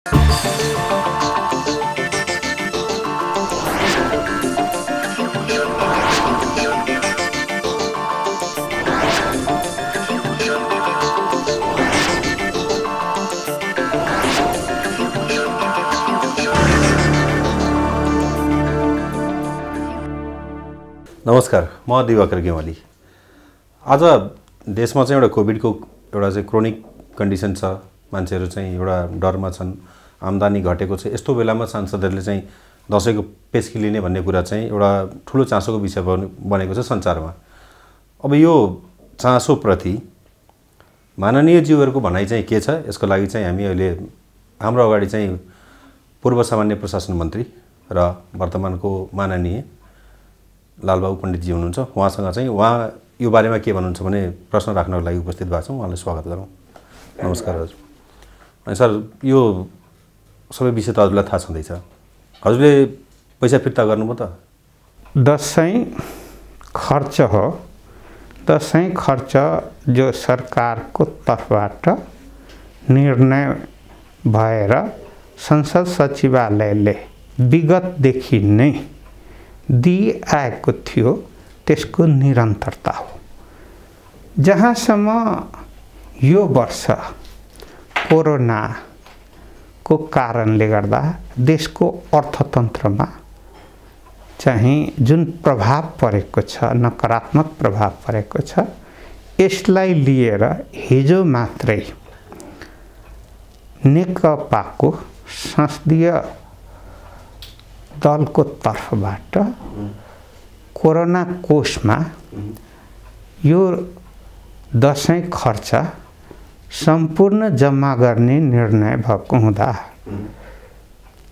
नमस्कार, म दिवाकर गेवाली। आज देशमा चाहिँ एउटा कोभिडको एउटा चाहिँ क्रोनिक कन्डिसन छ। मान्छेहरू चाहिँ एउटा डरमा छन्, आम्दानी घटेको छ। यस्तो बेलामा सांसदहरूले चाहिँ दशैंको पेस्की लिने भन्ने कुरा चाहिँ एउटा ठुलो चासोको विषय बनेको छ संसारमा। अब यो चासोप्रति माननीय ज्यूहरूको भनाइ चाहिँ के छ, यसको लागि चाहिँ हामी अहिले हाम्रो अगाडि चाहिँ पूर्व सामान्य प्रशासन मन्त्री र वर्तमानको माननीय लालबाबु पण्डितजी हुनुहुन्छ। उहाँसँग चाहिँ उहाँ यो बारेमा के भन्नुहुन्छ भने प्रश्न राख्नको लागि उपस्थित भएको छौँ। उहाँलाई स्वागत गरौँ। नमस्कार हजुर। अनि सर, यो सबै विषय त हजुरलाई थाहा छँदैछ। हजुरले पैसा फिर्ता गर्नुभयो त? दसैँ खर्च हो। दसैँ खर्च जो सरकारको तर्फबाट निर्णय भएर संसद सचिवालयले विगतदेखि नै दिइआएको थियो, त्यसको निरन्तरता हो। जहाँसम्म यो वर्ष कोरोनाको कारणले गर्दा देशको अर्थतन्त्रमा चाहिँ जुन प्रभाव परेको छ, नकारात्मक प्रभाव परेको छ, यसलाई लिएर हिजो मात्रै नेकपाको संसदीय दलको तर्फबाट कोरोना कोषमा यो दसैँ खर्च सम्पूर्ण जम्मा गर्ने निर्णय भएको हुँदा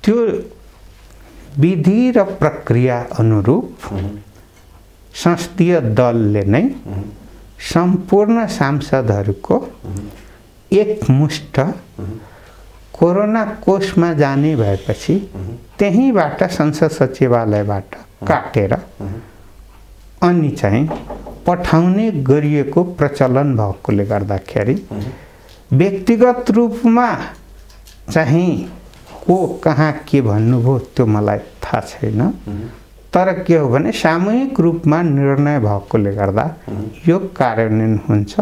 त्यो विधि र प्रक्रिया अनुरूप संसदीय दलले नै सम्पूर्ण सांसदहरूको एकमुष्ट कोरोना कोषमा जाने भएपछि त्यहीँबाट संसद सचिवालयबाट काटेर अनि चाहिँ पठाउने गरिएको प्रचलन भएकोले गर्दाखेरि व्यक्तिगत रूपमा चाहिँ को कहाँ के भन्नुभयो त्यो मलाई थाहा छैन। तर के हो भने सामूहिक रूपमा निर्णय भएकोले गर्दा यो कार्यान्वयन हुन्छ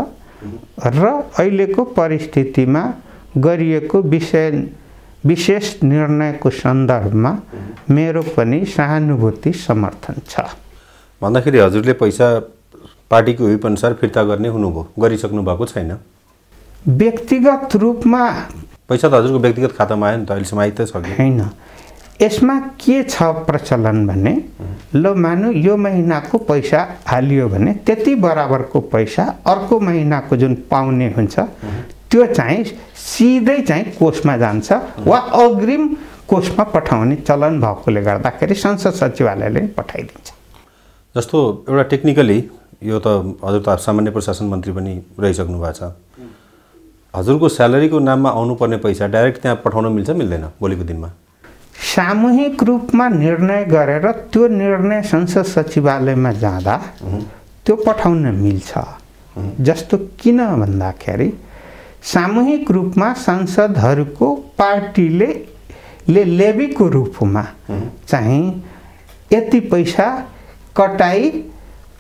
र अहिलेको परिस्थितिमा गरिएको विशेष निर्णयको सन्दर्भमा मेरो पनि सहानुभूति समर्थन छ। भन्दाखेरि हजुरले पैसा पार्टीको व्हिप अनुसार फिर्ता गर्ने हुनुभयो, गरिसक्नु भएको छैन? व्यक्तिगत रूपमा पैसा त हजुरको व्यक्तिगत खातामा आयो नि त, अहिलेसम्म आइ त सक्यो हैन। यसमा के छ प्रचलन भने ल मानु यो महिनाको पैसा हालियो भने त्यति बराबरको पैसा अर्को महिनाको जुन पाउने हुन्छ त्यो चाहिँ सिधै चाहिँ कोषमा जान्छ वा अग्रिम कोषमा पठाउने चलन भएकोले गर्दाखेरि संसद सचिवालयले पठाइदिन्छ। जस्तो एउटा टेक्निकली यो त हजुर त सामान्य प्रशासन मन्त्री पनि रहिसक्नु भएको छ। हजुरको स्यालेरीको नाममा आउनुपर्ने पैसा डाइरेक्ट त्यहाँ पठाउन मिल्छ मिल्दैन भोलिको दिनमा? सामूहिक रूपमा निर्णय गरेर त्यो निर्णय संसद सचिवालयमा जाँदा त्यो पठाउन मिल्छ। जस्तो किन भन्दाखेरि सामूहिक रूपमा सांसदहरूको पार्टीले लेबीको रूपमा चाहिँ यति पैसा कटाई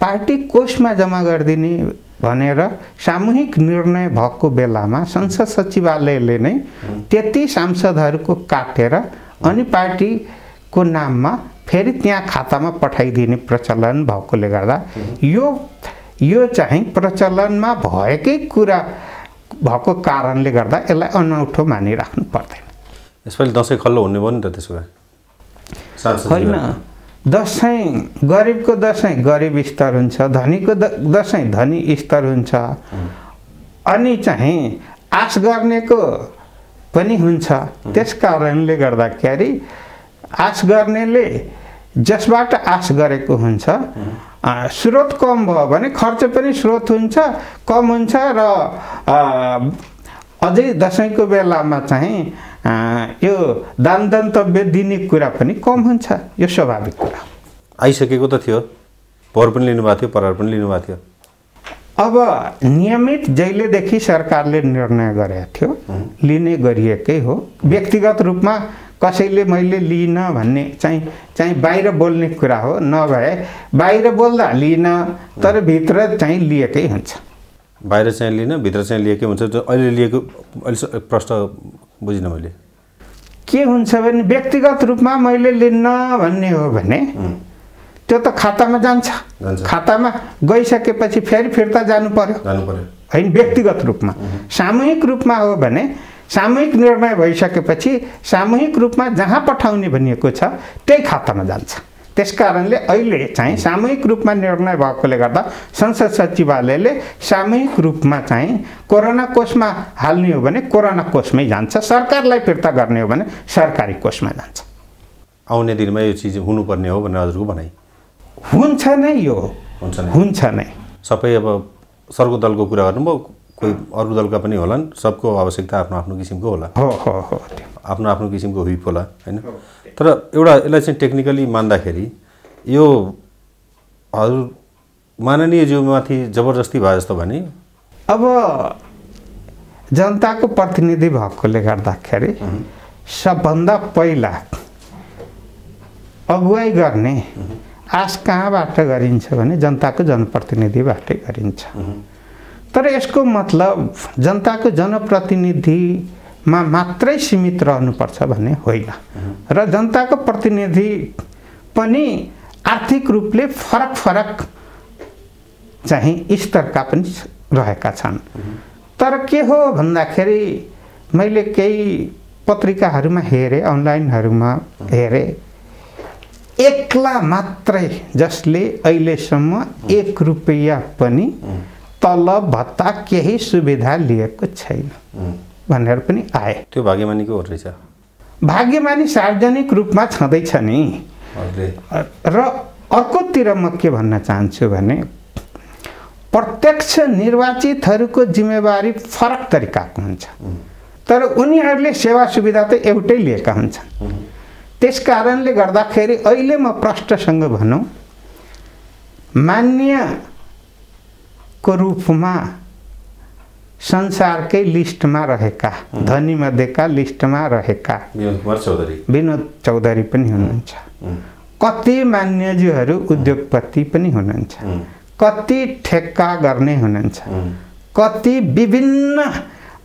पार्टी कोषमा जम्मा गरिदिने भनेर सामूहिक निर्णय भएको बेलामा संसद सचिवालयले नै त्यति सांसदहरूको काटेर अनि पार्टीको नाममा फेरि त्यहाँ खातामा पठाइदिने प्रचलन भएकोले गर्दा यो चाहिँ प्रचलनमा भएकै कुरा भएको कारणले गर्दा यसलाई अनौठो मानिराख्नु पर्दैन। यसपालि दसैँ खल्लो हुने भयो नि त? त्यसो भए होइन, दसैँ गरिबको दसैँ गरिब स्तर हुन्छ, धनीको दसैँ धनी स्तर हुन्छ। अनि चाहिँ आश गर्नेको पनि हुन्छ। त्यस कारणले गर्दाखेरि आश गर्नेले जसबाट आश गरेको हुन्छ स्रोत कम भयो भने खर्च पनि स्रोत हुन्छ, कम हुन्छ र अझै दसैँको बेलामा चाहिँ यो दान दन्तव्य दिने कुरा पनि कम हुन्छ। यो स्वाभाविक कुरा। आइसकेको त थियो, पोहोर पनि लिनुभएको थियो, परार पनि लिनुभएको थियो। अब नियमित जहिलेदेखि सरकारले निर्णय गरेको थियो लिने गरिएकै हो। व्यक्तिगत रूपमा कसैले मैले लिन भन्ने चाहिँ बाहिर बोल्ने कुरा हो, नभए बाहिर बोल्दा लिन तर भित्र चाहिँ लिएकै हुन्छ। बाहिर चाहिँ लिन भित्र चाहिँ लिएकै हुन्छ। अहिले लिएको अहिले प्रश्न बुझिनँ मैले। के हुन्छ भने व्यक्तिगत रूपमा मैले लिन्न भन्ने हो भने त्यो त खातामा जान्छ, खातामा गइसकेपछि फेरि फिर्ता जानु पर्यो होइन व्यक्तिगत रूपमा। सामूहिक रूपमा हो भने सामूहिक निर्णय भइसकेपछि सामूहिक रूपमा जहाँ पठाउने भनिएको छ त्यही खातामा जान्छ। त्यसकारणले अहिले चाहिँ सामूहिक रूपमा निर्णय भएकोले गर्दा संसद सचिवालयले सामूहिक रूपमा चाहिँ कोरोना कोषमा हाल्ने हो भने कोरोना कोषमै जान्छ, सरकारलाई फिर्ता गर्ने हो भने सरकारी कोषमा जान्छ। आउने दिनमा यो चिज हुनुपर्ने हो भनेर हजुरको भनाइ हुन्छ नै, यो हुन्छ नै। सबै अब सरको दलको कुरा गर्नुभयो, कोही अरू दलका पनि होलान्, सबको आवश्यकता आफ्नो आफ्नो किसिमको होला, हो आफ्नो आफ्नो किसिमको हुइप होला होइन। तर एउटा यसलाई चाहिँ टेक्निकली मान्दाखेरि यो हजुर माननीय ज्यूमाथि जबरजस्ती भयो जस्तो भने अब जनताको प्रतिनिधि भएकोले गर्दाखेरि सबभन्दा पहिला अगुवाई गर्ने आश कहाँबाट गरिन्छ भने जनताको जनप्रतिनिधिबाटै गरिन्छ। तर यसको मतलब जनताको जनप्रतिनिधिमा मात्रै सीमित रहनुपर्छ भन्ने होइन र जनताको प्रतिनिधि पनि आर्थिक रूपले फरक फरक चाहिँ स्तरका पनि रहेका छन्। तर के हो भन्दाखेरि मैले केही पत्रिकाहरूमा हेरेँ, अनलाइनहरूमा हेरेँ, एकला मात्रै जसले अहिलेसम्म 1 रुपैयाँ पनि तलब भत्ता केही सुविधा लिएको छैन भनेर पनि आए। त्यो भाग्यमानीको हो रहेछ। भाग्यमानी सार्वजनिक रूपमा छँदैछ नि। र अर्कोतिर म के भन्न चाहन्छु भने प्रत्यक्ष निर्वाचितहरूको जिम्मेवारी फरक तरिकाको हुन्छ, तर उनीहरूले सेवा सुविधा त एउटै लिएका हुन्छन्। त्यस कारणले गर्दाखेरि अहिले म प्रष्टसँग भनौँ मान्यको रूपमा संसारकै लिस्टमा रहेका धनी मध्येका लिस्टमा रहेका विनोद चौधरी पनि हुनुहुन्छ, कति मान्यज्यूहरू उद्योगपति पनि हुनुहुन्छ, कति ठेक्का गर्ने हुनुहुन्छ, कति विभिन्न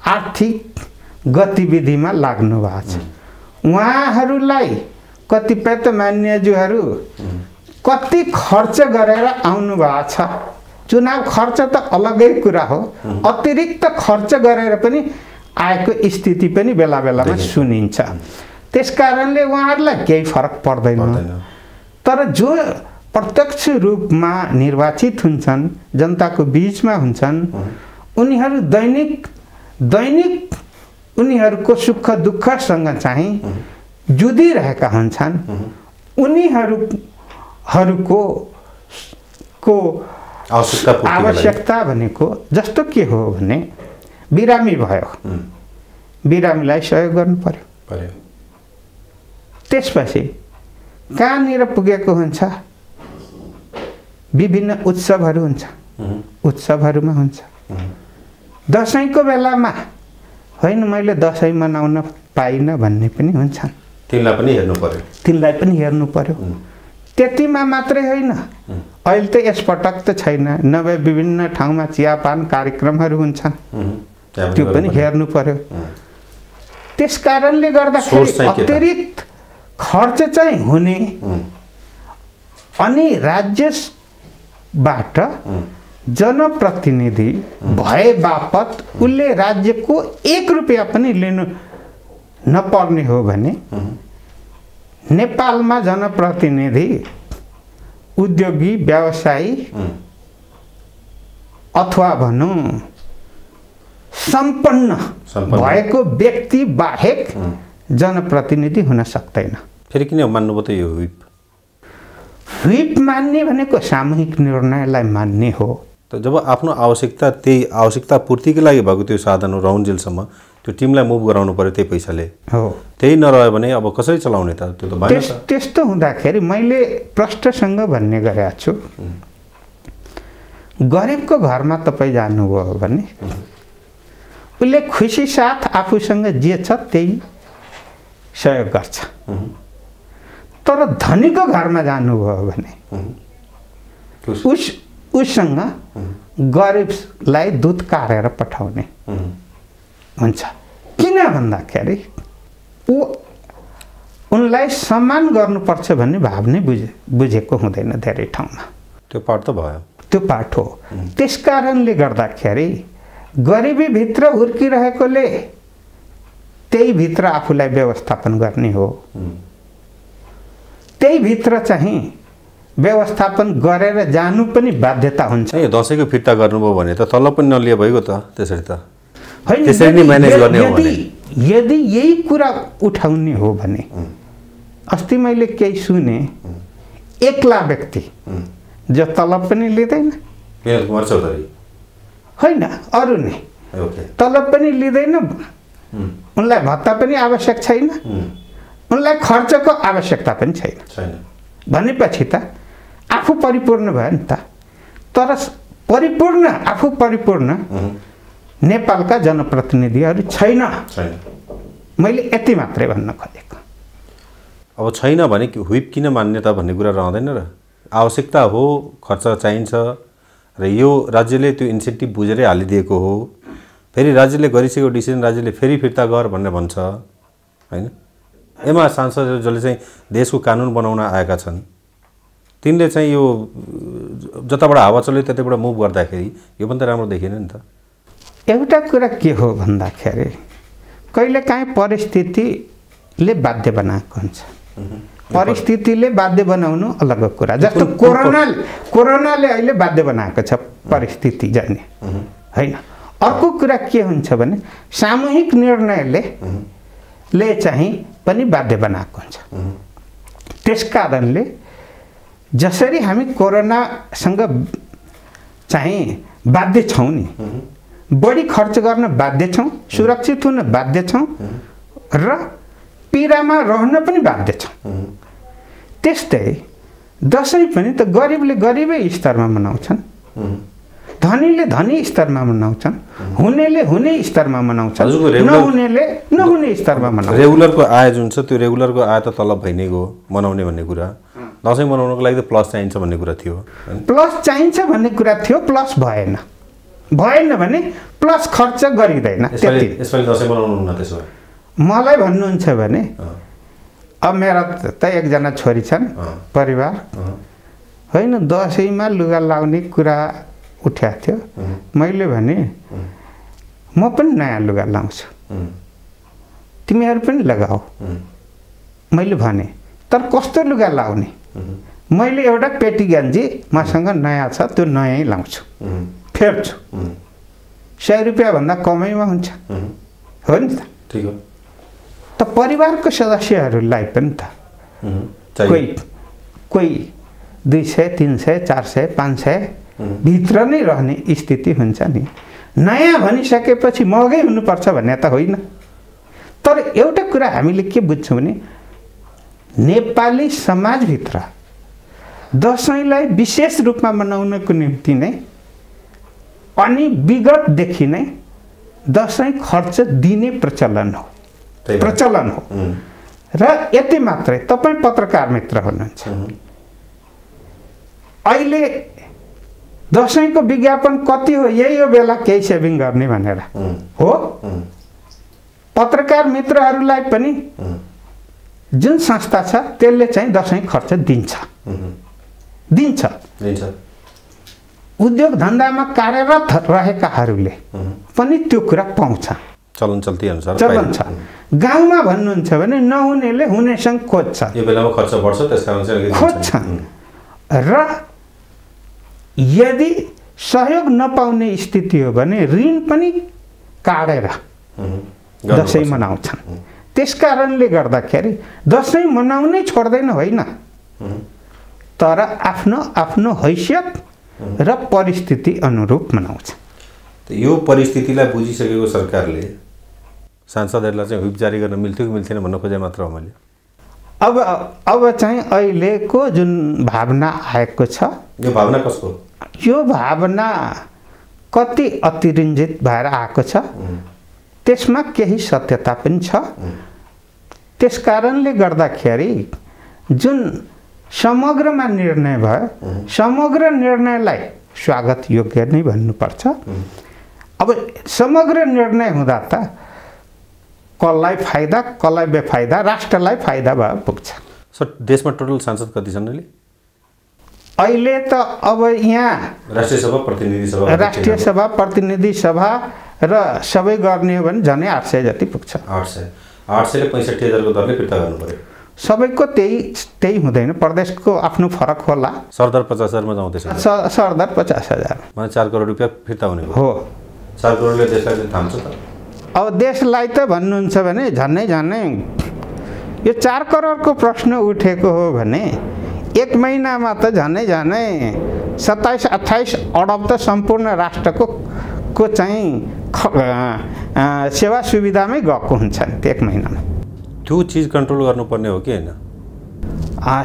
आर्थिक गतिविधिमा लाग्नु भएको छ। उहाँहरूलाई कतिपय त मान्यज्यूहरू कति खर्च गरेर आउनु भएको छ। चुनाव खर्च त अलगै कुरा हो, अतिरिक्त खर्च गरेर पनि आएको स्थिति पनि बेला बेलामा सुनिन्छ। त्यसकारणले उहाँहरूलाई केही फरक पर्दैन। तर जो प्रत्यक्ष रूपमा निर्वाचित हुन्छन्, जनताको बीचमा हुन्छन्, उनीहरू दैनिक उनीहरूको सुख दुःखसँग चाहिँ जुधिरहेका हुन्छन्। उनीहरूको आवश्यकता भनेको जस्तो के हो भने बिरामी भयो, बिरामीलाई सहयोग गर्नु पर्यो। त्यसपछि कहाँनिर पुगेको हुन्छ, विभिन्न उत्सवहरू हुन्छ, उत्सवहरूमा हुन्छ। दसैँको बेलामा होइन मैले दसैँ मनाउन पाइनँ भन्ने पनि हुन्छन्, तिनलाई पनि हेर्नु पर्यो। त्यतिमा मात्रै होइन, अहिले त यसपटक त छैन, नभए विभिन्न ठाउँमा चियापान कार्यक्रमहरू हुन्छन्, त्यो पनि हेर्नु पर्यो। त्यस कारणले गर्दाखेरि अतिरिक्त खर्च चाहिँ हुने अनि राज्यबाट जनप्रतिनिधि भए बापत उसले राज्यको 1 रुपैयाँ पनि लिनु नपर्ने हो भने नेपालमा जनप्रतिनिधि उद्योगी व्यवसायी अथवा भनौँ सम्पन्न भएको व्यक्ति बाहेक जनप्रतिनिधि हुन सक्दैन। फेरि किन मान्नुभयो त यो व्हिप मान्ने भनेको सामूहिक निर्णयलाई मान्ने हो। त जब आफ्नो आवश्यकता त्यही आवश्यकता पूर्तिकै लागि भएको त्यो साधन हो, राउन्जेलसम्म त्यो टिमलाई मुभ गराउनु पर्यो त्यही पैसाले हो। त्यही नरह्यो भने अब कसरी चलाउने त? त्यो त भएन। त्यस्तो हुँदाखेरि मैले प्रष्टसँग भन्ने गरेको छु, गरिबको घरमा तपाईँ जानुभयो भने उसले खुसी साथ आफूसँग जे छ त्यही सहयोग गर्छ। तर धनीको घरमा जानुभयो भने उससँग गरिबलाई दुध काटेर पठाउने हुन्छ। किन भन्दाखेरि उनलाई सम्मान गर्नुपर्छ भन्ने भाव नै बुझेको हुँदैन धेरै ठाउँमा। त्यो पाठ त भयो, त्यो पाठ हो। त्यस कारणले गर्दाखेरि गरिबीभित्र हुर्किरहेकोले त्यही भित्र आफूलाई व्यवस्थापन गर्ने हो। त्यही भित्र चाहिँ व्यवस्थापन गरेर जानु पनि बाध्यता हुन्छ। ए दसैँको फिर्ता गर्नुभयो भने त तलब पनि नलिए भइगयो त। त्यसरी त होइन, त्यसरी नै म्यानेज गर्ने हो भने यदि यही कुरा उठाउने हो भने अस्ति मैले केही सुने एक्ला व्यक्ति जो तलब पनि लिँदैन, होइन अरू नै तलब पनि लिँदैन, उनलाई भत्ता पनि आवश्यक छैन, उनलाई खर्चको आवश्यकता पनि छैन भनेपछि त आफू परिपूर्ण भयो नि त। तर परिपूर्ण आफू परिपूर्ण नेपालका जनप्रतिनिधिहरू छैन। मैले यति मात्रै भन्न खोजेको। अब छैन भने हुइप किन मान्यता भन्ने कुरा रहँदैन र? आवश्यकता हो, खर्च चाहिन्छ र यो राज्यले त्यो इन्सेन्टिभ बुझेरै हालिदिएको हो। फेरि राज्यले गरिसकेको डिसिजन राज्यले फेरि फिर्ता गर भनेर भन्छ, होइन? एमा सांसदहरू जसले चाहिँ देशको कानुन बनाउन आएका छन् तिनले चाहिँ यो जताबाट हावा चल्यो त्यतैबाट मुभ गर्दाखेरि यो पनि त राम्रो देखिएन नि त। एउटा कुरा के हो भन्दाखेरि कहिलेकाहीँ परिस्थितिले बाध्य बनाएको हुन्छ। परिस्थितिले बाध्य बनाउनु अलग कुरा। जस्तो कोरोनाले अहिले बाध्य बनाएको छ परिस्थिति जान्ने, होइन? अर्को कुरा के हुन्छ भने सामूहिक निर्णयले चाहिँ पनि बाध्य बनाएको हुन्छ। त्यस कारणले जसरी हामी कोरोनासँग चाहिँ बाध्य छौँ नि, बढी खर्च गर्न बाध्य छौँ, सुरक्षित हुन बाध्य छौँ र पीडामा रहन पनि बाध्य छौँ। त्यस्तै दसैँ पनि त गरिबले गरिबै स्तरमा मनाउँछन्, धनीले धनी स्तरमा मनाउँछन्, हुनेले हुने स्तरमा मनाउँछन्, नहुनेले नहुने स्तरमा मनाउँछन्। रेगुलरको आय जुन छ त्यो रेगुलरको आय त तलब भइ नै गयो मनाउने भन्ने कुरा। दसैँ मनाउनको लागि त प्लस चाहिन्छ भन्ने कुरा थियो। प्लस चाहिन्छ भन्ने कुरा थियो, प्लस भएन। भएन भने प्लस खर्च गरिँदैन। यसपालि दसैँ मनाउनु न त्यसो भए? मलाई भन्नुहुन्छ भने अब मेरा त एकजना छोरी छन्, परिवार, होइन? दसैँमा लुगा लाउने कुरा उठ्या थियो। मैले भने म पनि नयाँ लुगा लाउँछु, तिमीहरू पनि लगाऊ। मैले भने तर कस्तो लुगा लाउने? मैले एउटा पेटी गन्जी मसँग नयाँ छ, त्यो नयाँ लाउँछु, फेर्छु। 100 रुपियाँभन्दा कमैमा हुन्छ, हो नि त? ठिक हो। त परिवारको सदस्यहरूलाई पनि त कोही 200, 300, 400, 500 भित्र नै रहने स्थिति हुन्छ नि। नयाँ भनिसकेपछि महँगै हुनुपर्छ भन्ने त होइन। तर एउटा कुरा हामीले के बुझ्छौँ भने नेपाली समाजभित्र दसैँलाई विशेष रूपमा मनाउनको निम्ति नै अनि विगतदेखि नै दसैँ खर्च दिने प्रचलन हो र यति मात्रै। तपाईँ पत्रकार मित्र हुनुहुन्छ, अहिले दसैँको विज्ञापन कति हो? यही हो बेला केही सेभिङ गर्ने भनेर हो। पत्रकार मित्रहरूलाई पनि जुन संस्था छ त्यसले चाहिँ दसैँ खर्च दिन्छ। उद्योग धन्दामा कार्यरत रहेकाहरूले पनि त्यो कुरा पाउँछ। चलन चल्ती अनुसार चलन छ। गाउँमा भन्नुहुन्छ भने नहुनेले हुनेसँग खोज्छ, यो बेलामा खर्च बढ्छ त्यसकारण चाहिँ खोज्छन्। र यदि सहयोग नपाउने स्थिति हो भने ऋण पनि काटेर दसैँ मनाउँछन्। त्यस कारणले गर्दाखेरि दसैँ मनाउनै छोड्दैन, होइन? तर आफ्नो आफ्नो हैसियत र परिस्थिति अनुरूप मनाउँछ। यो परिस्थितिलाई बुझिसकेको सरकारले सांसदहरूलाई चाहिँ व्हिप जारी गर्न मिल्थ्यो कि मिल्थेन भन्न खोजे मात्र हो मैले। अब चाहिँ अहिलेको जुन भावना आएको छ, यो भावना कसको? यो भावना कति अतिरञ्जित भएर आएको छ, त्यसमा केही सत्यता पनि छ। त्यस कारणले गर्दाखेरि जुन समग्रमा निर्णय भयो, समग्र निर्णयलाई स्वागत योग्य नै भन्नुपर्छ। अब समग्र निर्णय हुँदा त कसलाई फाइदा, कसलाई बेफाइदा, राष्ट्रलाई फाइदा भए पुग्छ। सर, देशमा टोटल सांसद कति छन् अहिले? अहिले त अब यहाँ राष्ट्रिय सभा, प्रतिनिधि सभा र सबै गर्ने हो भने झनै 800 जति पुग्छ। 800ले 65,000को दरले फिर्ता गर्नु पर्यो। सबैको त्यही हुँदैन, प्रदेशको आफ्नो फरक होला। सरदार 50,000मा जाउँदैछ। सरदार 50,000 माने 4 करोड रुपैयाँ फिर्ता हुने हो। 4 करोडले देशलाई थाम्छ त? अब देशलाई त भन्नुहुन्छ भने झनै यो 4 करोडको प्रश्न उठेको हो भने 1 महिनामा त झनै 27-28 अरब त सम्पूर्ण राष्ट्रको चाहिँ सेवा सुविधामै गएको हुन्छ नि 1 महिनामा। त्यो चिज कन्ट्रोल गर्नुपर्ने हो कि हैन?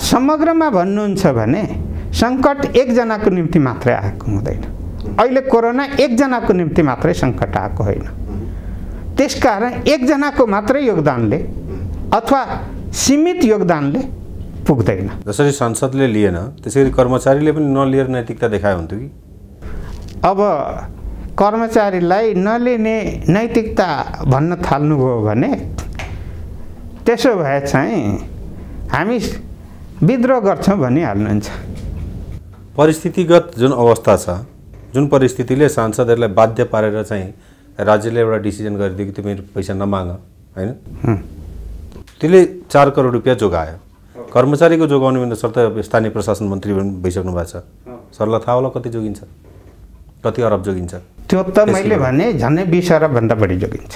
समग्रमा भन्नुहुन्छ भने सङ्कट एकजनाको निम्ति मात्रै आएको हुँदैन। अहिले कोरोना एकजनाको निम्ति मात्रै सङ्कट आएको होइन। त्यसकारण एकजनाको मात्रै योगदानले अथवा सीमित योगदानले पुग्दैन। जसरी सांसदले लिएन त्यसरी कर्मचारीले पनि नलिएर नैतिकता देखायो हुन्थ्यो कि? अब कर्मचारीलाई नलिने नैतिकता भन्न थाल्नुभयो भने त्यसो भए चाहिँ हामी विद्रोह गर्छौँ भनिहाल्नुहुन्छ। परिस्थितिगत जुन अवस्था छ, जुन परिस्थितिले सांसदहरूलाई बाध्य पारेर चाहिँ राज्यले एउटा डिसिजन गरिदियो कि तिमी पैसा नमाग, हैन? त्यसले 4 करोड रुपैयाँ जोगायो। कर्मचारीको जोगाउने भने सर त स्थानीय प्रशासन मन्त्री भइसक्नु भएको छ। सरलाई थाहा होला कति जोगिन्छ, कति अरब जोगिन्छ? त्यो त मैले भने झन्डै 20 अरब भन्दा बढी जोगिन्छ।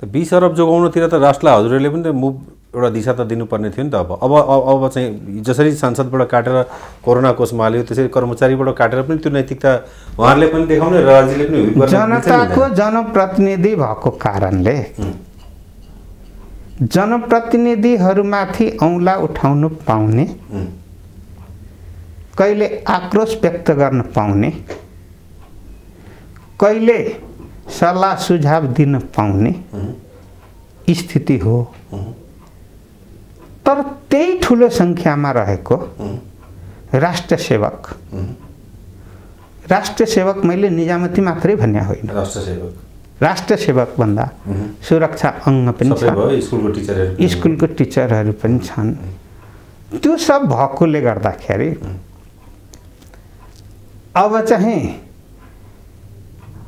त 20 अरब जोगाउनतिर त राष्ट्रलाई हजुरहरूले पनि त मुभ एउटा दिशा त दिनुपर्ने थियो नि त। अब चाहिँ जसरी सांसदबाट काटेर कोरोना कोषमा हाल्यो त्यसरी कर्मचारीबाट काटेर पनि त्यो नैतिकता उहाँहरूले पनि देखाउने र राज्यले पनि जनताको जनप्रतिनिधि भएको कारणले जनप्रतिनिधिहरूमाथि औँला उठाउनु पाउने, कहिले आक्रोश व्यक्त गर्न पाउने, कहिले सल्लाह सुझाव दिन पाउने स्थिति हो। तर त्यही ठुलो सङ्ख्यामा रहेको राष्ट्र सेवक मैले निजामती मात्रै भन्ने होइन, राष्ट्र सेवक भन्दा सुरक्षा अङ्ग पनि छ, स्कुलको टिचरहरू पनि छन्। त्यो सब भएकोले गर्दाखेरि अब चाहिँ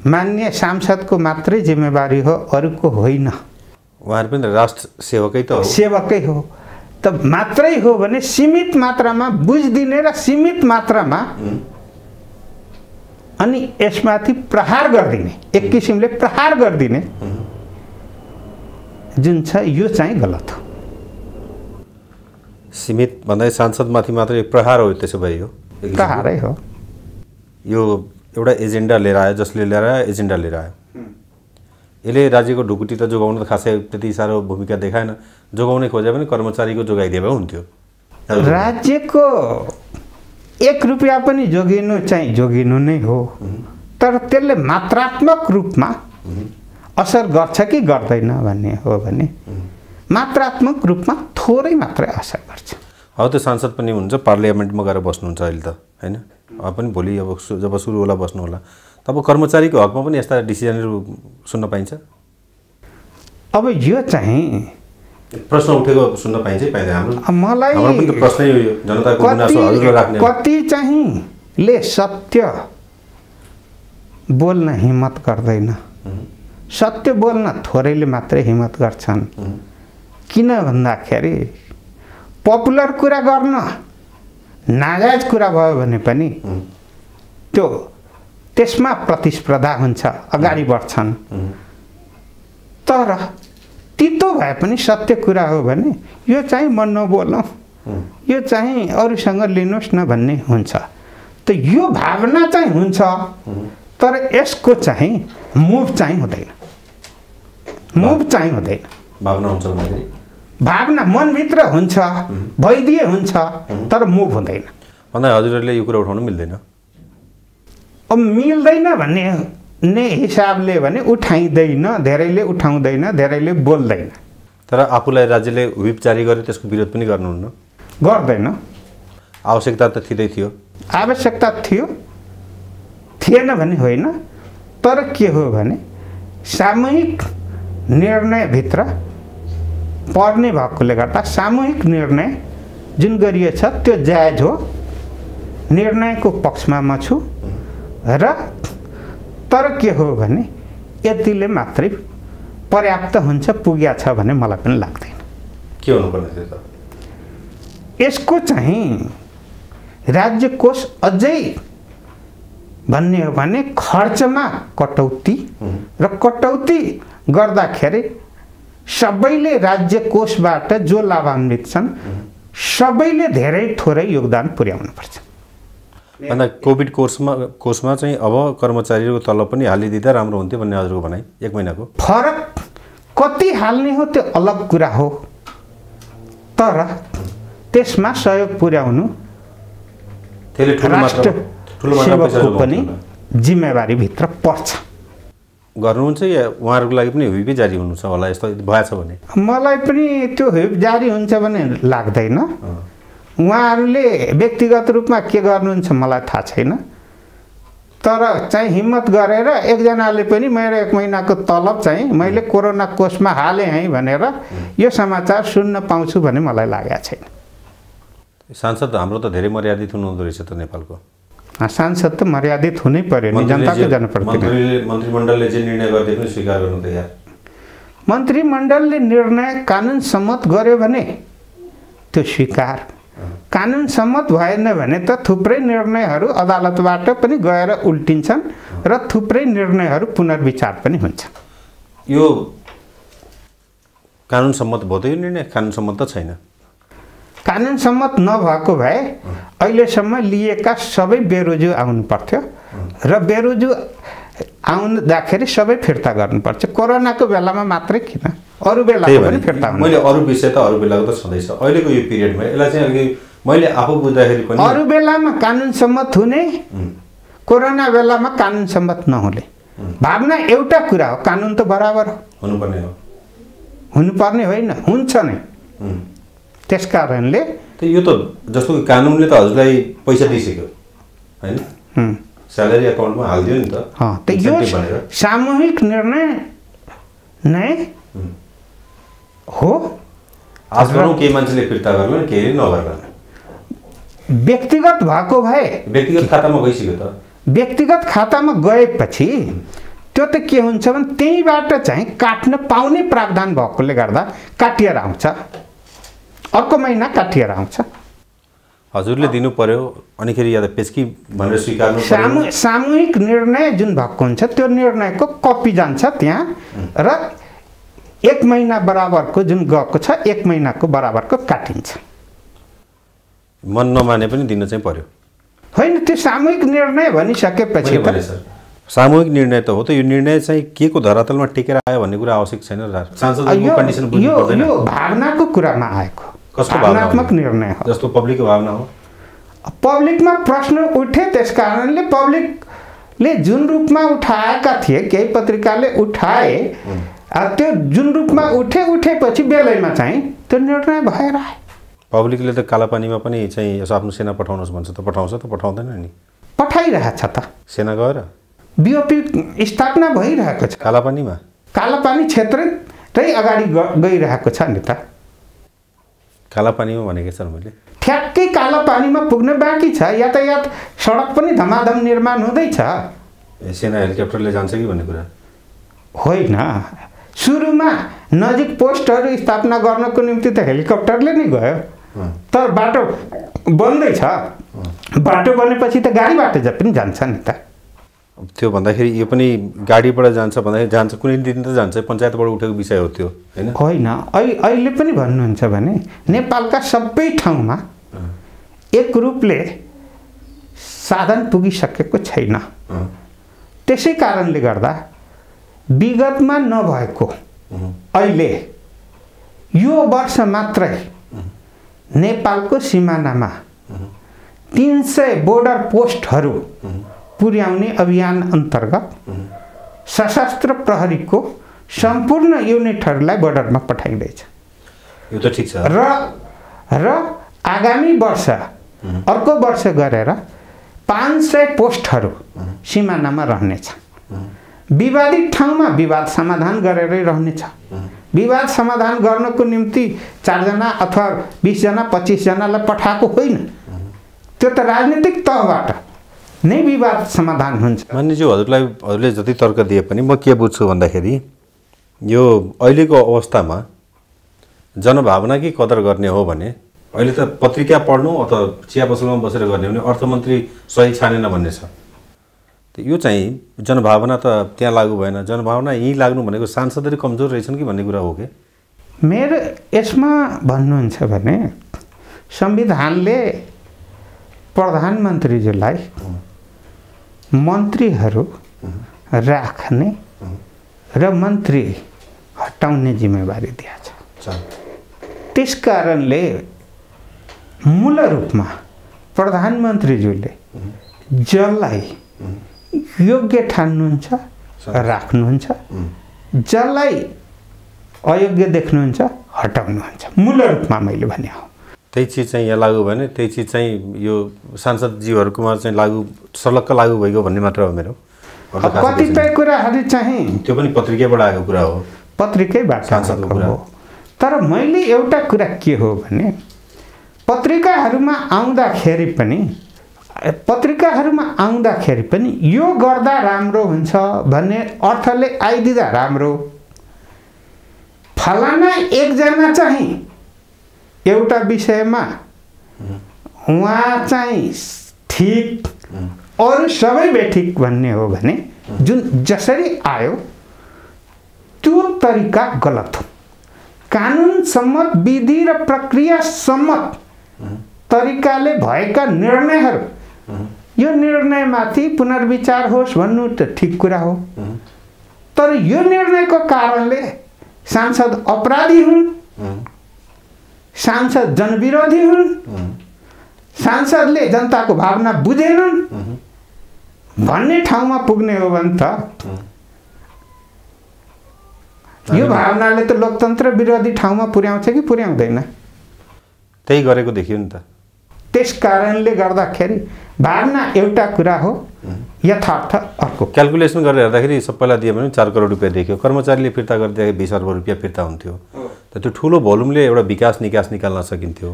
मान्य सांसदको मात्रै जिम्मेवारी हो, अरूको होइन। उहाँहरू पनि राष्ट्र सेवकै त हो। सेवकै हो त मात्रै हो भने सीमित मात्रामा बुझिदिने र सीमित मात्रामा अनि यसमाथि प्रहार गरिदिने, एक किसिमले प्रहार गरिदिने जुन छ यो चाहिँ गलत हो। सीमित भन्दा सांसदमाथि मात्रै प्रहार हो, त्यसो भए यो प्रहारै हो। यो एउटा एजेन्डा लिएर आयो, जसले लिएर आयो एजेन्डा लिएर आयो। यसले राज्यको ढुकुटी त जोगाउन त खासै त्यति साह्रो भूमिका देखाएन। जोगाउने खोजे पनि कर्मचारीको जोगाइदिए भए हुन्थ्यो। राज्यको 1 रुपैयाँ पनि जोगिनु नै हो, तर त्यसले मात्रात्मक रूपमा असर गर्छ कि गर्दैन भन्ने हो भने मात्रात्मक रूपमा थोरै मात्रै असर गर्छ। अब त्यो सांसद पनि हुन्छ, पार्लियामेन्टमा गएर बस्नुहुन्छ अहिले त, हैन? अब पनि भोलि अब जब सुरु होला बस्नु होला, तब कर्मचारीको हकमा पनि यस्ता डिसिजनहरू सुन्न पाइन्छ। अब यो चाहिँ प्रश्न उठेको सुन्न पाइन्छ पाइँदैन? मलाई पनि त प्रश्नै हो यो, जनताको गुनासो हजुरले राख्ने। कति चाहिँ ले सत्य बोल्न हिम्मत गर्दैन, सत्य बोल्न थोरैले मात्रै हिम्मत गर्छन्। किन भन्दाखेरि पपुलर कुरा गर्न नाजायज कुरा भयो भने पनि त्यसमा प्रतिस्पर्धा हुन्छ, अगाडि बढ्छन्। तर तितो भए पनि सत्य कुरा हो भने यो चाहिँ म नबोलौँ, यो चाहिँ अरूसँग लिनुहोस् न भन्ने हुन्छ। त यो भावना चाहिँ हुन्छ, तर यसको चाहिँ मुभ चाहिँ हुँदैन। भावना हुन्छ भन्दाखेरि भावना मनभित्र हुन्छ, भइदिए हुन्छ, तर मुभ हुँदैन। भन्दा हजुरहरूले यो कुरा उठाउनु मिल्दैन। अब मिल्दैन भन्ने हिसाबले भने उठाइँदैन, धेरैले उठाउँदैन, धेरैले बोल्दैन। तर आफूलाई राज्यले व्हिप जारी गर्यो त्यसको विरोध पनि गर्नुहुन्न? गर्दैन। आवश्यकता त थिँदै थियो। आवश्यकता थियो, थिएन भने होइन। तर के हो भने सामूहिक निर्णयभित्र पर्ने भएकोले गर्दा सामूहिक निर्णय जुन गरिएछ त्यो जायज हो, निर्णयको पक्षमा म छु। र तर के हो भने यतिले मात्रै पर्याप्त हुन्छ, पुग्या छ भने मलाई पनि लाग्दैन। के हुनुपर्ने थियो त? यसको चाहिँ राज्य कोष अझै भन्ने हो भने खर्चमा कटौती र कटौती गर्दाखेरि सबैले राज्य कोषबाट जो लाभान्वित छन् सबैले धेरै थोरै योगदान पुर्याउनुपर्छ। भन्दा कोभिड कोषमा चाहिँ अब कर्मचारीहरूको तलब पनि हालिदिँदा राम्रो हुन्थ्यो भन्ने हजुरको भनाइ 1 महिनाको। फरक कति हाल्ने हो त्यो अलग कुरा हो, तर त्यसमा सहयोग पुर्याउनु राष्ट्र सेवकको पनि जिम्मेवारीभित्र पर्छ। गर्नुहुन्छ या उहाँहरूको लागि पनि व्हिप जारी हुनु छ होला यस्तो भएछ भने? मलाई पनि त्यो व्हिप जारी हुन्छ भने लाग्दैन। उहाँहरूले व्यक्तिगत रूपमा के गर्नुहुन्छ मलाई थाहा छैन, तर चाहिँ हिम्मत गरेर एकजनाले पनि मेरो 1 महिनाको तलब चाहिँ मैले कोरोना कोषमा हालेँ है भनेर यो समाचार सुन्न पाउँछु भने मलाई लागेको छैन। सांसद हाम्रो त धेरै मर्यादित हुनुहुँदो रहेछ त नेपालको। सांसद त मर्यादित हुनै पर्यो नि, जनताको जनप्रतिनिधि। मन्त्रीमण्डलले जे निर्णय गर्दै पनि स्वीकार गर्नु तयार। मन्त्रीमण्डलले निर्णय कानुन सम्मत गर्यो भने त्यो स्वीकार, कानुन सम्मत भएन भने त थुप्रै निर्णयहरू अदालतबाट पनि गएर उल्टिन्छन् र थुप्रै निर्णयहरू पुनर्विचार पनि हुन्छ। यो कानुन सम्मत भयो त यो निर्णय? कानुन सम्मत त छैन। कानुन सम्मत नभएको भए अहिलेसम्म लिएका सबै बेरोजु आउनु पर्थ्यो र बेरोजु आउँदाखेरि सबै फिर्ता गर्नुपर्छ। कोरोनाको बेलामा मात्रै किन, अरू बेलामा पनि फिर्ता हुन्छ। मैले अरू विषय त अरू बेलाको त छँदैछ, अहिलेको यो पिरियडमा यसलाई चाहिँ अलिकति मैले आफू बुझ्दाखेरि पनि अरू बेलामा कानुन सम्मत हुने, कोरोना बेलामा कानुन सम्मत नहुने भावना एउटा कुरा हो। कानुन त बराबर हुनुपर्ने हो, हुनुपर्ने होइन, हुन्छ नै। त्यस कारणले यो त जस्तो कि कानुनले त हजुरलाई पैसा दिइसक्यो हैन, स्यालेरी अकाउन्टमा हालिदियो नि त। यो सामूहिक निर्णय नै हो। आजकल केही मान्छेले फिर्ता गर्ला, केही नगर्ला। व्यक्तिगत भएको भए व्यक्तिगत खातामा गइसक्यो त। व्यक्तिगत खातामा गएपछि त्यो त के हुन्छ भने त्यहीबाट चाहिँ काट्न पाउने प्रावधान भएकोले गर्दा काटिएर आउँछ, अर्को महिना काटिएर आउँछ। हजुरले दिनु पर्यो अनिखेरि या त पेस्की भनेर स्वीकार्नु पर्यो। सामूहिक निर्णय जुन भएको हुन्छ त्यो निर्णयको कपी जान्छ त्यहाँ र 1 महिना बराबरको जुन गएको छ 1 महिनाको बराबरको काटिन्छ। मन नमाने पनि दिन चाहिँ पर्यो होइन? त्यो सामूहिक निर्णय भनिसकेपछि सामूहिक निर्णय त हो त। यो निर्णय चाहिँ के को धरातलमा टेकेर आयो भन्ने कुरा आवश्यक छैन। सांसदको कन्डिसन बुझ्नु पर्दैन। यो भावनाको कुरामा आएको कसको भावनात्मक निर्णय हो, जस्तो पब्लिकको भावना हो। पब्लिकमा प्रश्न उठे, त्यस कारणले पब्लिकले जुन रूपमा उठाएका थिए, केही पत्रिकाले उठाए, त्यो जुन रूपमा उठेपछि बेलैमा चाहिँ त्यो निर्णय भएर आयो। पब्लिकले त कालापानीमा पनि चाहिँ यसो आफ्नो सेना पठाउनुहोस् भन्छ त, पठाउँछ त पठाउँदैन नि? पठाइरहेछ त। सेना गएर बिओपी स्थापना भइरहेको छ कालापानीमा। कालापानी क्षेत्रै अगाडि गइरहेको छ नि त। कालापानीमा भनेको छ मैले, ठ्याक्कै कालापानीमा पुग्न बाँकी छ। यातायात सडक पनि धमाधम निर्माण हुँदैछ। सेना हेलिकप्टरले जान्छ कि भन्ने कुरा होइन। सुरुमा नजिक पोस्टहरू स्थापना गर्नको निम्ति त हेलिकप्टरले नै गयो, तर बाटो बन्दैछ। बाटो बनेपछि त गाडीबाट पनि जान्छ नि त। त्यो भन्दाखेरि यो पनि गाडीबाट जान्छ भन्दाखेरि जान्छ, कुनै दिन त जान्छ। पञ्चायतबाट उठेको विषय हो त्यो होइन? अहिले पनि भन्नुहुन्छ भने नेपालका सबै ठाउँमा एक रूपले साधन पुगिसकेको छैन। त्यसै कारणले गर्दा विगतमा नभएको अहिले यो वर्ष मात्रै नेपालको सिमानामा 300 बोर्डर पोस्टहरू पुर्याउने अभियान अन्तर्गत सशस्त्र प्रहरीको सम्पूर्ण युनिटहरूलाई बोर्डरमा पठाइँदैछ। यो त ठिक छ र आगामी वर्ष अर्को वर्ष गरेर 500 पोस्टहरू सिमानामा रहनेछ। विवादित ठाउँमा विवाद समाधान गरेरै रहनेछ। विवाद समाधान गर्नको निम्ति 4 जना अथवा 20 जना 25 जनालाई पठाएको होइन, त्यो त राजनीतिक तहबाट नै विवाद समाधान हुन्छ। मान्यज्यू, हजुरले जति तर्क दिए पनि म के बुझ्छु भन्दाखेरि यो अहिलेको अवस्थामा जनभावनाकै कदर गर्ने हो भने अहिले त पत्रिका पढ्नु अथवा चिया पसलमा बसेर गर्ने भने अर्थमन्त्री सही छानेन भन्ने छ। यो चाहिँ जनभावना त त्यहाँ लागू भएन, जनभावना यहीँ लाग्नु भनेको सांसदहरू कमजोर रहेछन् कि भन्ने कुरा हो कि? मेरो यसमा भन्नुहुन्छ भने संविधानले प्रधानमन्त्रीज्यूलाई मन्त्रीहरू राख्ने र मन्त्री हटाउने जिम्मेवारी दिएको छ। त्यसकारणले मूल रूपमा प्रधानमन्त्रीज्यूले जसलाई योग्य ठान्नुहुन्छ राख्नुहुन्छ, जसलाई अयोग्य देख्नुहुन्छ हटाउनुहुन्छ, मूल रूपमा मैले भने हो। त्यही चिज चाहिँ यहाँ लागू भने त्यही चिज चाहिँ यो सांसदज्यूहरूकोमा चाहिँ लागू सर्लक्क लागू भइगयो भन्ने मात्र हो मेरो। कतिपय कुराहरू चाहिँ त्यो पनि पत्रिकाबाट आएको कुरा हो, पत्रिकैबाट आएको हो। तर मैले एउटा कुरा के हो भने पत्रिकाहरूमा आउँदाखेरि पनि यो गर्दा राम्रो हुन्छ भन्ने अर्थले आइदिँदा राम्रो। फलाना एकजना चाहिँ एउटा विषयमा उहाँ चाहिँ ठिक अरू सबै बेठिक भन्ने हो भने जुन जसरी आयो त्यो तरिका गलत हो। कानुन सम्मत विधि र प्रक्रिया सम्मत तरिकाले भएका निर्णयहरू, यो निर्णयमाथि पुनर्विचार होस् भन्नु त ठिक कुरा हो। तर यो निर्णयको कारणले सांसद अपराधी हुन्, सांसद जनविरोधी हुन्, सांसदले जनताको भावना बुझेनन् भन्ने ठाउँमा पुग्ने हो भने त यो भावनाले त लोकतन्त्र विरोधी ठाउँमा पुर्याउँछ कि पुर्याउँदैन? त्यही गरेको देखियो नि त। त्यसकारणले गर्दाखेरि भावना एउटा कुरा हो, यथार्थ अर्को। क्यालकुलेसन गरेर हेर्दाखेरि सबैलाई दियो भने 4 करोड रुपियाँ देखियो, कर्मचारीले फिर्ता गरिदिए 20 अर्ब रुपियाँ फिर्ता हुन्थ्यो। त त्यो ठुलो भोल्युमले एउटा विकास निकास निकाल्न सकिन्थ्यो।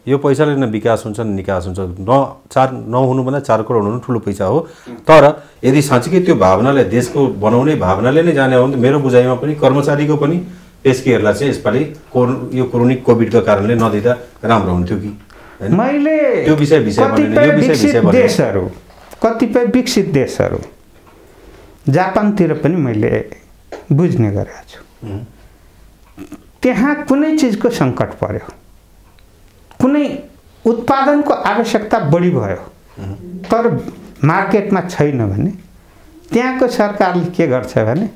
यो पैसाले न विकास हुन्छ न निकास हुन्छ। नहुनुभन्दा 4 करोड हुनु ठुलो पैसा हो। तर यदि साँच्चीकै त्यो भावनाले देशको बनाउने भावनाले नै जाने हो भने मेरो बुझाइमा पनि कर्मचारीको पनि पेस्कीहरूलाई चाहिँ यसपालि यो क्रोनिक कोभिडको कारणले नदिँदा राम्रो हुन्थ्यो कि? मैले त्यो कतिपय विकसित देशहरू जापानतिर पनि मैले बुझ्ने गरेको छु। त्यहाँ कुनै चिजको सङ्कट पर्यो, कुनै उत्पादनको आवश्यकता बढी भयो तर मार्केटमा छैन भने त्यहाँको सरकारले के गर्छ भने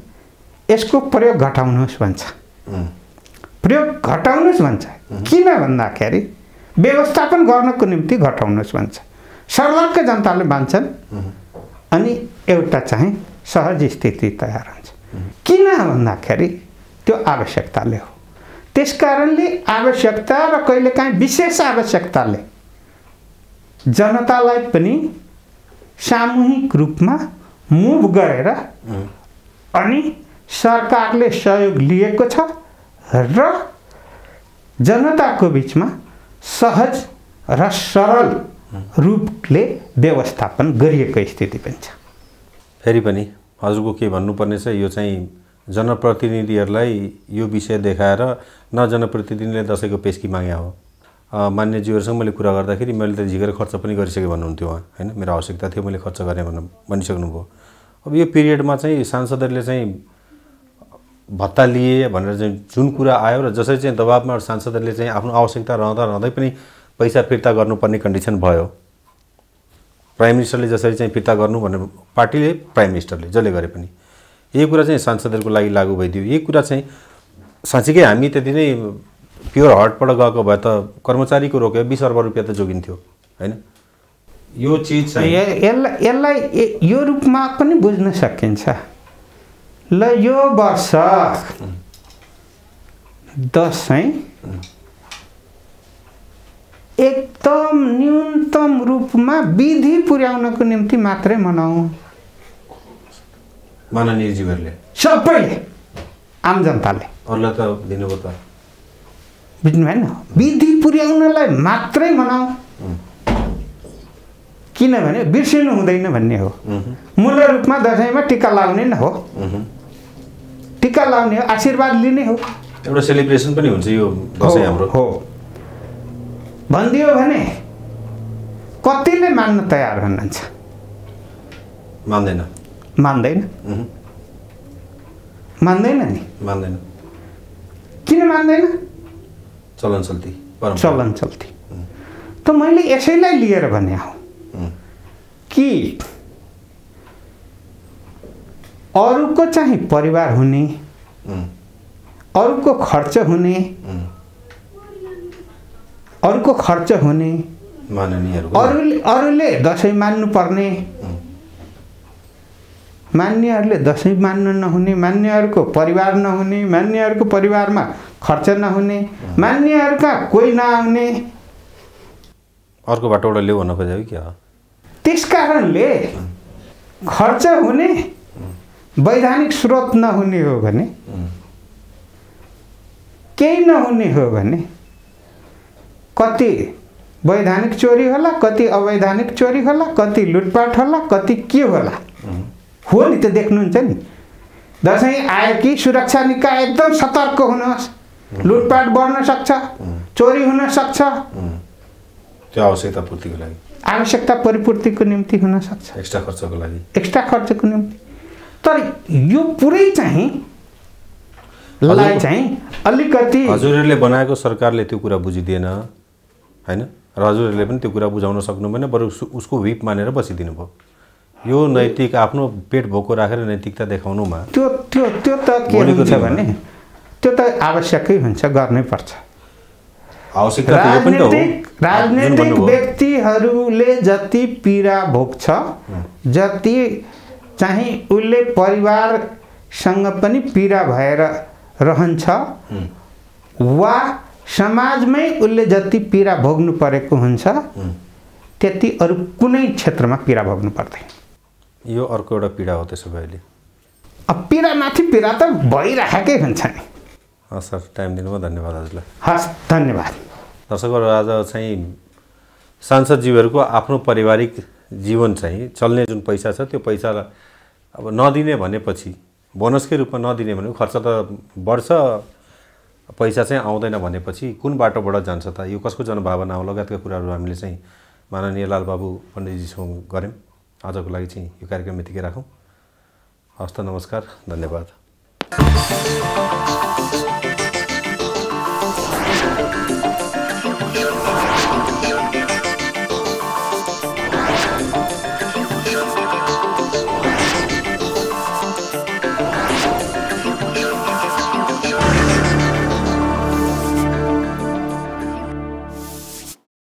यसको प्रयोग घटाउनुहोस् भन्छ। प्रयोग घटाउनुहोस् भन्छ। किन भन्दाखेरि व्यवस्थापन गर्नको निम्ति घटाउनुहोस् भन्छ। सर्लक्क जनताले मान्छन् अनि एउटा चाहिँ सहज स्थिति तयार हुन्छ। किन भन्दाखेरि त्यो आवश्यकताले हो। त्यसकारणले आवश्यकता र कहिलेकाहीँ विशेष आवश्यकताले जनतालाई पनि सामूहिक रूपमा मुभ गरेर अनि सरकारले सहयोग लिएको छ र जनताको बिचमा सहज र सरल रूपले व्यवस्थापन गरिएको स्थिति पनि छ। फेरि पनि हजुरको के भन्नुपर्ने छ, यो चाहिँ जनप्रतिनिधिहरूलाई यो विषय देखाएर न जनप्रतिनिधिले दसैँको पेस्की माग्या हो। मान्यज्यूहरूसँग मैले कुरा गर्दाखेरि मैले त झिकेर खर्च पनि गरिसकेँ भन्नुहुन्थ्यो उहाँ, होइन मेरो आवश्यकता थियो मैले खर्च गरेँ भनिसक्नुभयो। अब यो पिरियडमा चाहिँ सांसदहरूले चाहिँ भत्ता लिए भनेर चाहिँ जुन कुरा आयो र जसरी चाहिँ दबाबमा सांसदहरूले चाहिँ आफ्नो आवश्यकता रहँदै पनि पैसा फिर्ता गर्नुपर्ने कन्डिसन भयो। प्राइम मिनिस्टरले जसरी चाहिँ फिर्ता गर्नु भनेर पार्टीले प्राइम मिनिस्टरले जसले गरे पनि यही कुरा चाहिँ सांसदहरूको लागि लागू भइदियो। यही कुरा चाहिँ साँच्चीकै हामी त्यति नै प्योर हार्टबाट गएको भए त कर्मचारीको रोक्यो 20 अर्ब रुपियाँ त जोगिन्थ्यो, होइन? यो चिज चाहिँ यसलाई यो रूपमा पनि बुझ्न सकिन्छ। ल यो वर्ष दसैँ एकदम न्यूनतम रूपमा विधि पुर्याउनको निम्ति मात्रै मनाऊ। माननीय जीवहरूले सबैले, आम जनताले। अरूलाई त दिनुभयो त, बुझ्नु भएन? विधि पुर्याउनलाई मात्रै मनाऊ, किनभने बिर्सिनु हुँदैन भन्ने हो। मूल रूपमा दसैँमा टिका लाउने नै हो, टिका लाउने हो, आशीर्वाद लिने हो, एउटा सेलिब्रेसन पनि हुन्छ यो दसैँ हाम्रो हो भनिदियो भने कतिले मान्न तयार हुनुहुन्छ? मान्दैन, मान्दैन, मान्दैन नि, मान्दैन। किन मान्दैन? चलन चल्ती, चलन चल्ती। त मैले यसैलाई लिएर भने हौ कि अरूको चाहिँ परिवार हुने, अरूको खर्च हुने, अरूको खर्च हुने, अरूले दसैँ मान्नु पर्ने, मान्नेहरूले दसैँ मान्नु नहुने, मान्नेहरूको परिवार नहुने, मान्नेहरूको परिवारमा खर्च नहुने, मान्नेहरूका कोही नआउने, अर्को बाटोबाट ल्याउ भन्न खोजेको क्या? त्यस कारणले खर्च हुने, वैधानिक स्रोत नहुने हो भने, केही नहुने हो भने कति वैधानिक चोरी होला, कति अवैधानिक चोरी होला, कति लुटपाट होला, कति के होला, हो नि त देख्नुहुन्छ नि। दसैँ आयो कि सुरक्षा निकाय एकदम सतर्क हुनुहोस्, लुटपाट बढ्न सक्छ, चोरी हुन सक्छ, त्यो आवश्यकता पूर्तिको लागि, आवश्यकता परिपूर्तिको निम्ति हुन सक्छ, एक्स्ट्रा खर्चको लागि, एक्स्ट्रा खर्चको निम्ति। तर यो पुरै चाहिँ लाई चाहिँ अलिकति हजुरहरूले बनाएको सरकारले त्यो कुरा बुझिदिएन हैन, र हजुरहरूले पनि त्यो कुरा बुझाउन सक्नु भएन, बरु उसको व्हिप मानेर बसिदिनु भयो। यो नैतिक आफ्नो पेट भोको राखेर नैतिकता देखाउनुमा त्यो त्यो त्यो त के हुन्छ भने त्यो त आवश्यकै हुन्छ, गर्नै पर्छ। आवश्यकता त्यो पनि त हो। राजनीतिक व्यक्तिहरूले जति पीडा भोग्छ, जति चाहिँ उसले परिवारसँग पनि पीडा भएर रहन्छ, वा समाजमै उसले जति पीडा भोग्नु परेको हुन्छ त्यति अरू कुनै क्षेत्रमा पीडा भोग्नु पर्दैन। यो अर्को एउटा पीडा हो त्यसो भए। अब पीडामाथि पीडा त भइराखेकै हुन्छ नि। हस् सर, टाइम दिनुभयो, धन्यवाद हजुरलाई। हस्, धन्यवाद। दर्शकहरू, आज चाहिँ सांसदज्यूहरूको आफ्नो पारिवारिक जीवन चाहिँ चल्ने जुन पैसा छ त्यो पैसालाई अब नदिने भनेपछि, बोनसकै रूपमा नदिने भने खर्च त बढ्छ, पैसा चाहिँ आउँदैन भनेपछि कुन बाटोबाट जान्छ त, यो कसको जनभावना हो लगायतका कुराहरू हामीले चाहिँ माननीय लालबाबु पण्डितजीसँग गऱ्यौँ। आजको लागि चाहिँ यो कार्यक्रम यतिकै राखौँ। हस्त, नमस्कार, धन्यवाद।